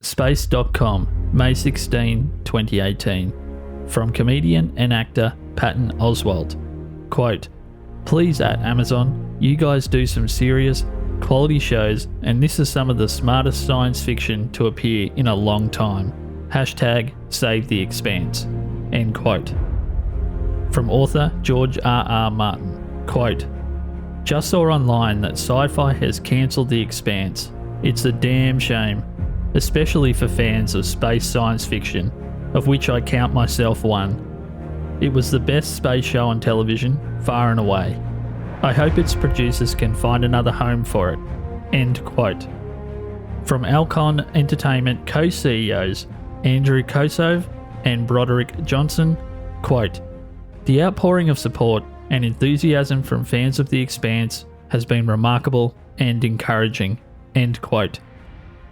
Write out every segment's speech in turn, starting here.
Space.com, May 16, 2018. From comedian and actor Patton Oswalt. Quote, "Please at Amazon, you guys do some serious, quality shows, and this is some of the smartest science fiction to appear in a long time. Hashtag save the expanse." End quote. From author George R.R. Martin. Quote, "Just saw online that Sci-Fi has cancelled The Expanse. It's a damn shame, especially for fans of space science fiction, of which I count myself one. It was the best space show on television, far and away. I hope its producers can find another home for it." End quote. From Alcon Entertainment co-CEOs Andrew Kosov and Broderick Johnson. Quote, "The outpouring of support and enthusiasm from fans of The Expanse has been remarkable and encouraging." End quote.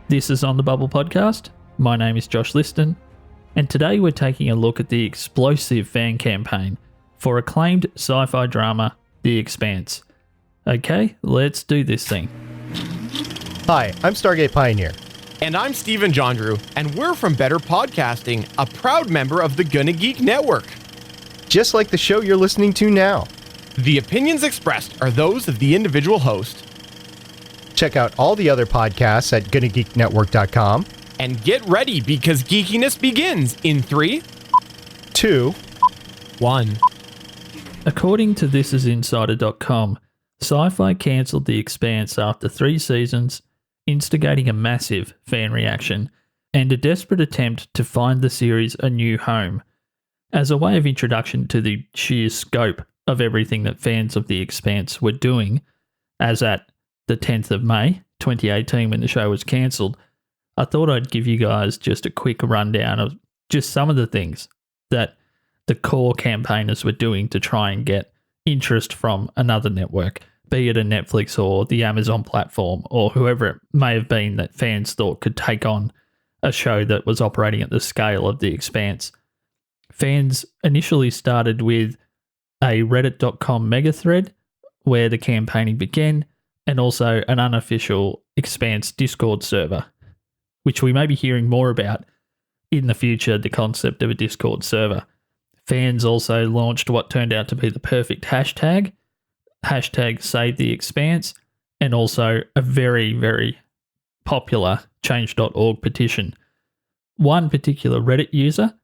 This is On The Bubble Podcast. My name is Josh Liston, and today we're taking a look at the explosive fan campaign for acclaimed sci-fi drama The Expanse. Okay, let's do this thing. Hi, I'm Stargate Pioneer. And I'm Steven Jondrew, and we're from Better Podcasting, a proud member of the Gonna Geek Network. Just like the show you're listening to now. The opinions expressed are those of the individual host. Check out all the other podcasts at GonnaGeekNetwork.com. And get ready, because geekiness begins in 3, 2, 1. According to ThisIsInsider.com, Sci-Fi cancelled The Expanse after 3 seasons, instigating a massive fan reaction and a desperate attempt to find the series a new home. As a way of introduction to the sheer scope of everything that fans of The Expanse were doing, as at the 10th of May 2018 when the show was cancelled, I thought I'd give you guys just a quick rundown of just some of the things that the core campaigners were doing to try and get interest from another network, be it a Netflix or the Amazon platform or whoever it may have been that fans thought could take on a show that was operating at the scale of The Expanse. Fans initially started with a Reddit.com mega thread where the campaigning began, and also an unofficial Expanse Discord server, which we may be hearing more about in the future, the concept of a Discord server. Fans also launched what turned out to be the perfect hashtag Save the Expanse, and also a very, very popular Change.org petition. One particular Reddit user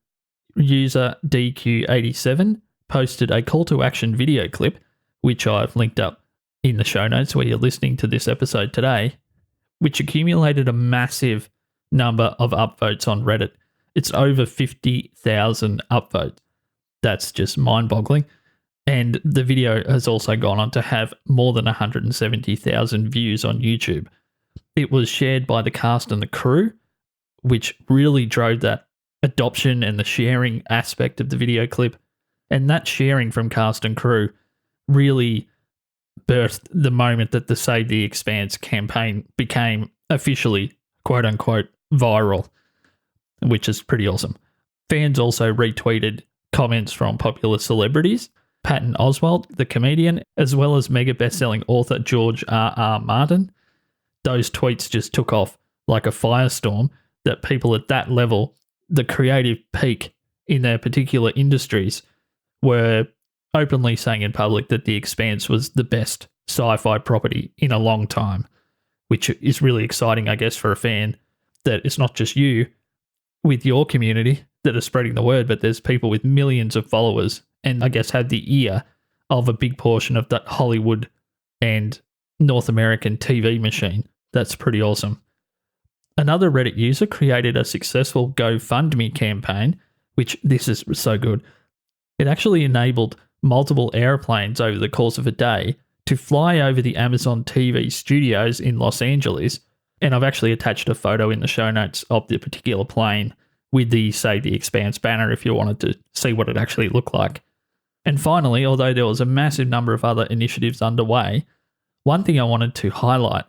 DQ87, posted a call to action video clip, which I've linked up in the show notes where you're listening to this episode today, which accumulated a massive number of upvotes on Reddit. It's over 50,000 upvotes. That's just mind-boggling. And the video has also gone on to have more than 170,000 views on YouTube. It was shared by the cast and the crew, which really drove that adoption and the sharing aspect of the video clip. And that sharing from cast and crew really birthed the moment that the Save the Expanse campaign became officially, quote-unquote, viral, which is pretty awesome. Fans also retweeted comments from popular celebrities, Patton Oswalt, the comedian, as well as mega best-selling author George R.R. Martin. Those tweets just took off like a firestorm that people at that level, the creative peak in their particular industries, were openly saying in public that The Expanse was the best sci-fi property in a long time, which is really exciting, I guess, for a fan, that it's not just you with your community that are spreading the word, but there's people with millions of followers and I guess have the ear of a big portion of that Hollywood and North American TV machine. That's pretty awesome. Another Reddit user created a successful GoFundMe campaign, which this is so good. It actually enabled multiple airplanes over the course of a day to fly over the Amazon TV studios in Los Angeles, and I've actually attached a photo in the show notes of the particular plane with the Save the Expanse banner if you wanted to see what it actually looked like. And finally, although there was a massive number of other initiatives underway, one thing I wanted to highlight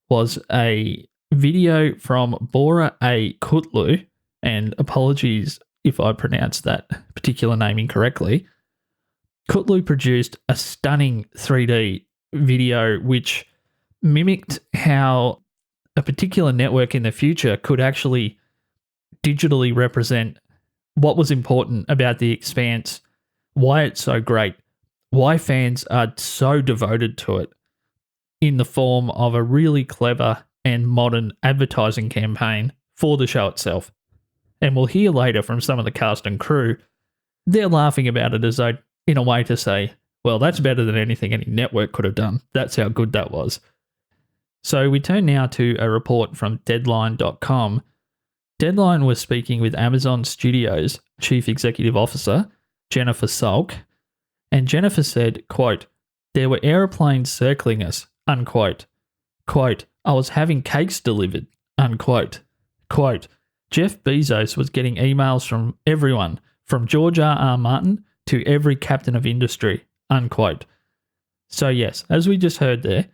was a video from Bora A. Kutlu, and apologies if I pronounced that particular name incorrectly. Kutlu produced a stunning 3D video which mimicked how a particular network in the future could actually digitally represent what was important about The Expanse, why it's so great, why fans are so devoted to it in the form of a really clever and modern advertising campaign for the show itself. And we'll hear later from some of the cast and crew, they're laughing about it as though, in a way to say, well, that's better than anything any network could have done. That's how good that was. So we turn now to a report from Deadline.com. Deadline was speaking with Amazon Studios Chief Executive Officer, Jennifer Salk, and Jennifer said, quote, "There were aeroplanes circling us," unquote. Quote, "I was having cakes delivered," unquote. Quote, "Jeff Bezos was getting emails from everyone, from George R.R. Martin to every captain of industry," unquote. So yes, as we just heard there,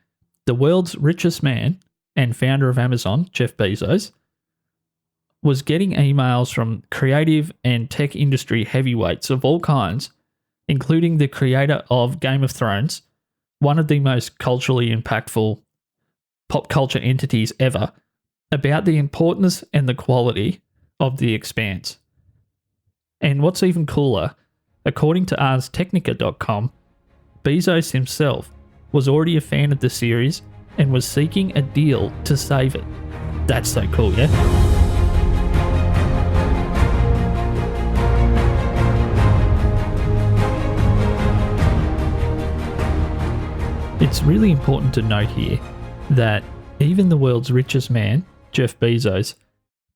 the world's richest man and founder of Amazon, Jeff Bezos, was getting emails from creative and tech industry heavyweights of all kinds, including the creator of Game of Thrones, one of the most culturally impactful pop culture entities ever, about the importance and the quality of The Expanse. And what's even cooler, according to ArsTechnica.com, Bezos himself was already a fan of the series and was seeking a deal to save it. That's so cool, yeah? It's really important to note here that even the world's richest man, Jeff Bezos,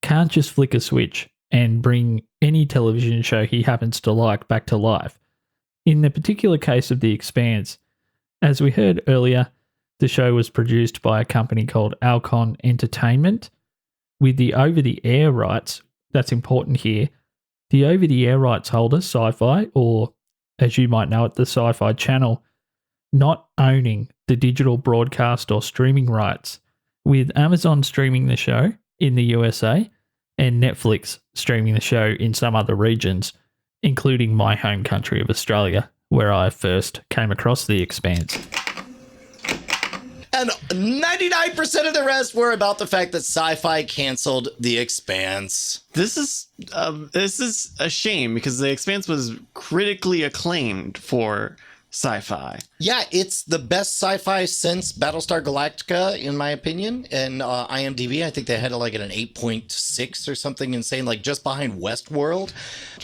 can't just flick a switch and bring any television show he happens to like back to life. In the particular case of The Expanse, as we heard earlier, the show was produced by a company called Alcon Entertainment. With the over-the-air rights, that's important here, the over-the-air rights holder, Sci-Fi, or as you might know it, the Sci-Fi Channel, not owning the digital broadcast or streaming rights, with Amazon streaming the show in the USA and Netflix streaming the show in some other regions, including my home country of Australia, where I first came across The Expanse. And 99% of the rest were about the fact that Sci-Fi canceled The Expanse. This is a shame because The Expanse was critically acclaimed for Sci-Fi. Yeah, it's the best sci-fi since Battlestar Galactica, in my opinion. And IMDb, I think they had it like at an 8.6 or something insane, like just behind Westworld.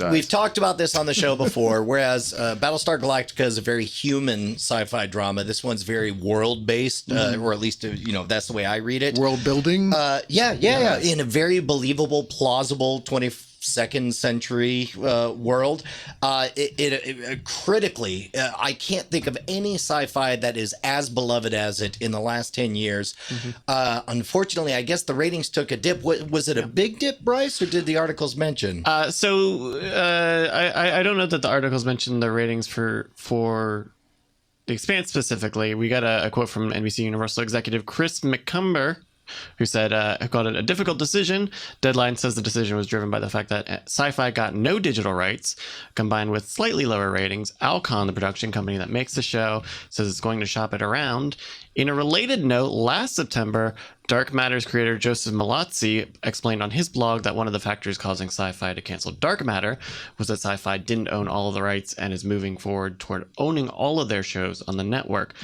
We've talked about this on the show before, whereas Battlestar Galactica is a very human sci-fi drama. This one's very world-based, or at least, that's the way I read it. World building? Yeah. In a very believable, plausible 22nd century world. It critically, I can't think of any sci-fi that is as beloved as it in the last 10 years. Unfortunately, I guess the ratings took a dip. Was it a big dip, Bryce, or did the articles mention? I don't know that the articles mentioned the ratings for The Expanse specifically. We got a quote from NBC Universal executive Chris McCumber, who said, I called it a difficult decision. Deadline says the decision was driven by the fact that Sci-Fi got no digital rights, combined with slightly lower ratings. Alcon, the production company that makes the show, says it's going to shop it around. In a related note, last September, Dark Matter's creator Joseph Malazzi explained on his blog that one of the factors causing Sci-Fi to cancel Dark Matter was that Sci-Fi didn't own all of the rights and is moving forward toward owning all of their shows on the network.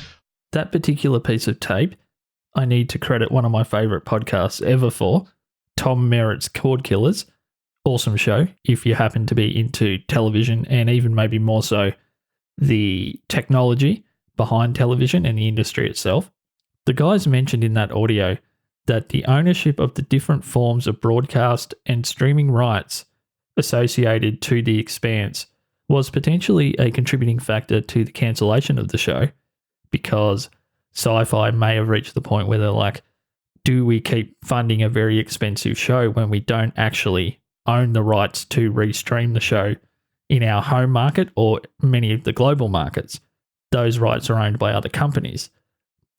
That particular piece of tape, I need to credit one of my favourite podcasts ever for, Tom Merritt's Cord Killers. Awesome show if you happen to be into television and even maybe more so the technology behind television and the industry itself. The guys mentioned in that audio that the ownership of the different forms of broadcast and streaming rights associated to The Expanse was potentially a contributing factor to the cancellation of the show, because Sci-Fi may have reached the point where they're like, do we keep funding a very expensive show when we don't actually own the rights to restream the show in our home market or many of the global markets? Those rights are owned by other companies.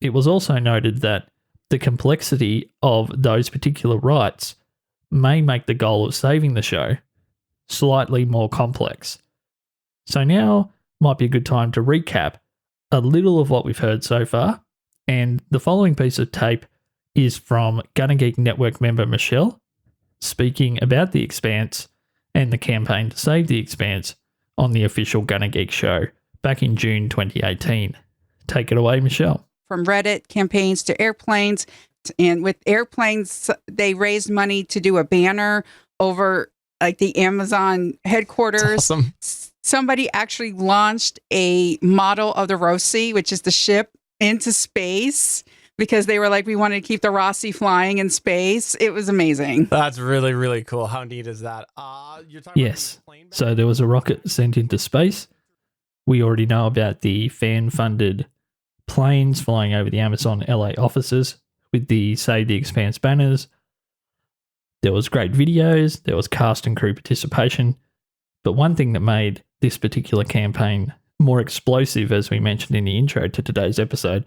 It was also noted that the complexity of those particular rights may make the goal of saving the show slightly more complex. So now might be a good time to recap a little of what we've heard so far. And the following piece of tape is from Gunna Geek Network member Michelle, speaking about The Expanse and the campaign to save The Expanse on the official Gunner Geek show back in June 2018. Take it away, Michelle. From Reddit campaigns to airplanes. And with airplanes, they raised money to do a banner over like the Amazon headquarters. That's awesome. Somebody actually launched a model of the Rossi, which is the ship, into space because they were like, we wanted to keep the Rossi flying in space. It was amazing. That's really, really cool. How neat is that? You're talking Yes. about the plane So there was a rocket sent into space. We already know about the fan-funded planes flying over the Amazon LA offices with the Save the Expanse banners. There was great videos. There was cast and crew participation. But one thing that made this particular campaign more explosive, as we mentioned in the intro to today's episode,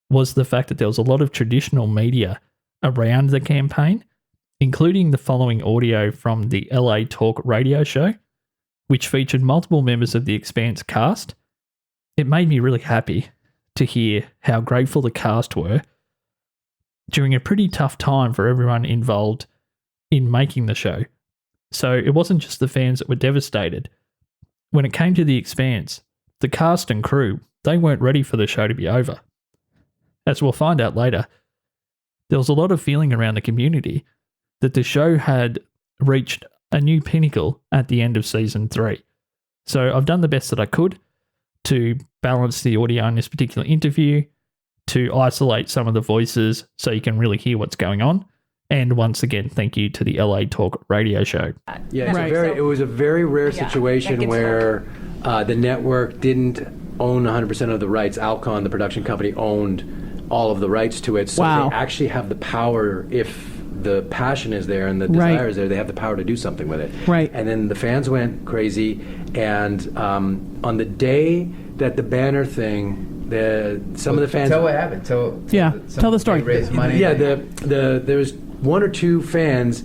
was the fact that there was a lot of traditional media around the campaign, including the following audio from the LA Talk radio show, which featured multiple members of the Expanse cast. It made me really happy to hear how grateful the cast were during a pretty tough time for everyone involved in making the show. So it wasn't just the fans that were devastated. When it came to The Expanse, the cast and crew, they weren't ready for the show to be over. As we'll find out later, there was a lot of feeling around the community that the show had reached a new pinnacle at the end of season 3. So I've done the best that I could to balance the audio in this particular interview, to isolate some of the voices so you can really hear what's going on. And once again, thank you to the LA Talk radio show. Yeah, it was a very rare situation where the network didn't own 100% of the rights. Alcon, the production company, owned all of the rights to it. So they actually have the power, if the passion is there and the desire is there, they have the power to do something with it. Right. And then the fans went crazy. And on the day that the banner thing, some of the fans... Tell what happened. Tell the story. Raised money. Yeah, there was one or two fans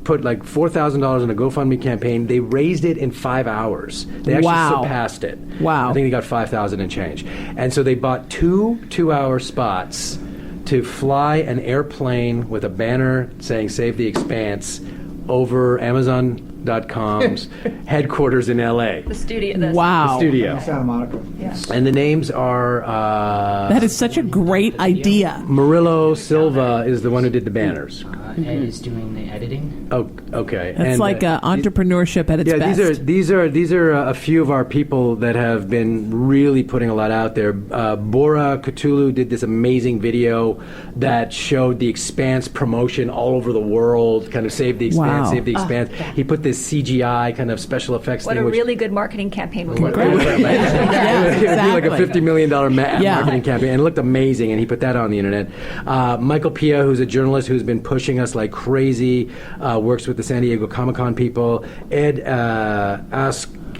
put like $4,000 in a GoFundMe campaign. They raised it in 5 hours. They actually surpassed it. Wow. I think they got 5,000 and change. And so they bought 2-hour spots to fly an airplane with a banner saying "Save the Expanse" over Amazon.com's headquarters in LA. The studio. The studio. Santa Monica. Yeah. And the names are... that is such a great idea. Murillo Silva is the one who did the banners. Ed is doing the editing. Oh, okay. It's like entrepreneurship at its best. These are a few of our people that have been really putting a lot out there. Bora Cthulhu did this amazing video that showed the Expanse promotion all over the world, kind of Save the Expanse, Save the Expanse. He put this CGI kind of special effects what thing. What a really good marketing campaign would work. It would be like a $50 million marketing campaign, and it looked amazing, and he put that on the internet. Michael Pia, who's a journalist who's been pushing us like crazy, works with the San Diego Comic-Con people. Ed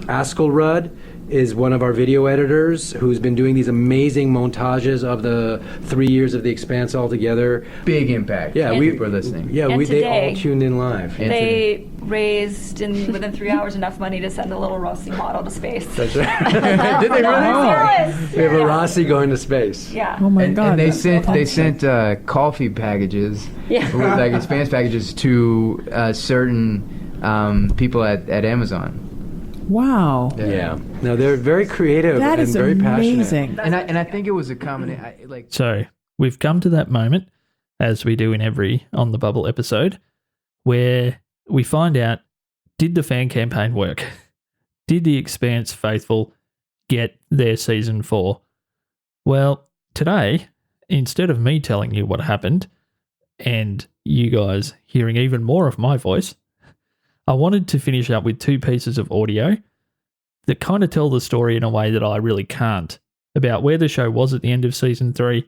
Askelrud is one of our video editors who's been doing these amazing montages of the 3 years of The Expanse altogether. Big impact. Yeah, we were listening. Yeah, they all tuned in live. They raised within 3 hours enough money to send a little Rossi model to space. That's right. Did they really? We have a Rossi going to space. Yeah. Oh my God. And they sent coffee packages, like Expanse packages, to certain people at Amazon. Wow. Yeah. No, they're very creative That and is very amazing. passionate. And I think it was a common So we've come to that moment, as we do in every On the Bubble episode, where we find out, did the fan campaign work? Did the Expanse faithful get their season 4? Well, today, instead of me telling you what happened and you guys hearing even more of my voice, I wanted to finish up with 2 pieces of audio that kind of tell the story in a way that I really can't, about where the show was at the end of season 3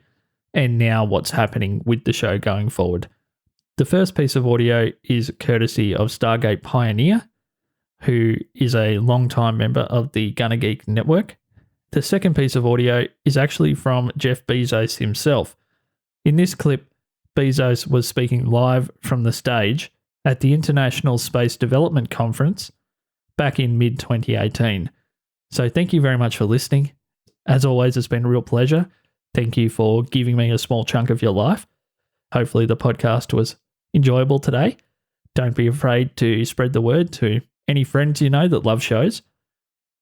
and now what's happening with the show going forward. The first piece of audio is courtesy of Stargate Pioneer, who is a longtime member of the Gunner Geek Network. The second piece of audio is actually from Jeff Bezos himself. In this clip, Bezos was speaking live from the stage at the International Space Development Conference back in mid-2018. So thank you very much for listening. As always, it's been a real pleasure. Thank you for giving me a small chunk of your life. Hopefully the podcast was enjoyable today. Don't be afraid to spread the word to any friends you know that love shows.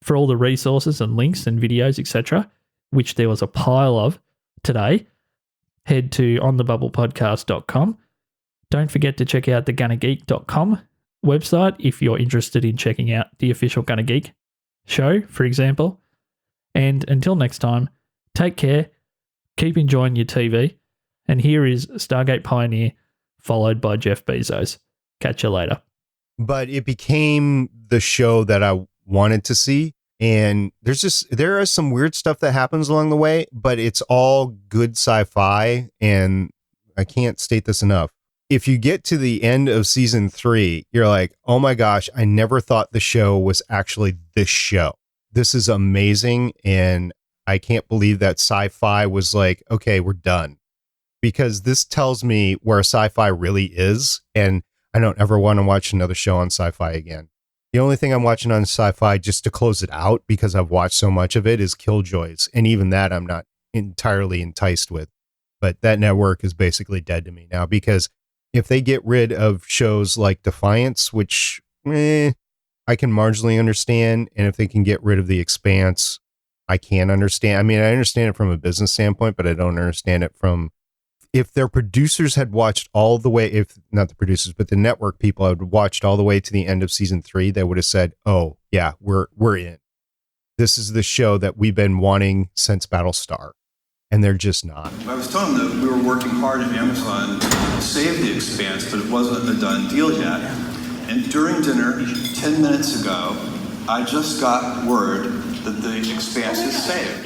For all the resources and links and videos, etc., which there was a pile of today, head to onthebubblepodcast.com. Don't forget to check out the gonnageek.com website if you're interested in checking out the official Gonna Geek show, for example. And until next time, take care, keep enjoying your TV, and here is Stargate Pioneer, followed by Jeff Bezos. Catch you later. But it became the show that I wanted to see. And there is some weird stuff that happens along the way, but it's all good sci-fi. And I can't state this enough. If you get to the end of season 3, you're like, oh my gosh, I never thought the show was actually this show. This is amazing. And I can't believe that sci-fi was like, okay, we're done. Because this tells me where sci-fi really is. And I don't ever want to watch another show on sci-fi again. The only thing I'm watching on sci-fi just to close it out, because I've watched so much of it, is Killjoys. And even that I'm not entirely enticed with. But that network is basically dead to me now, because if they get rid of shows like Defiance, which I can marginally understand, and if they can get rid of The Expanse, I can understand. I mean, I understand it from a business standpoint, but I don't understand it from... If their producers had watched all the way, if not the producers, but the network people had watched all the way to the end of season 3, they would have said, oh, yeah, we're in. This is the show that we've been wanting since Battlestar. And they're just not. I was telling them that we were working hard at Amazon to save The Expanse, but it wasn't a done deal yet. And during dinner, 10 minutes ago, I just got word that The Expanse is saved.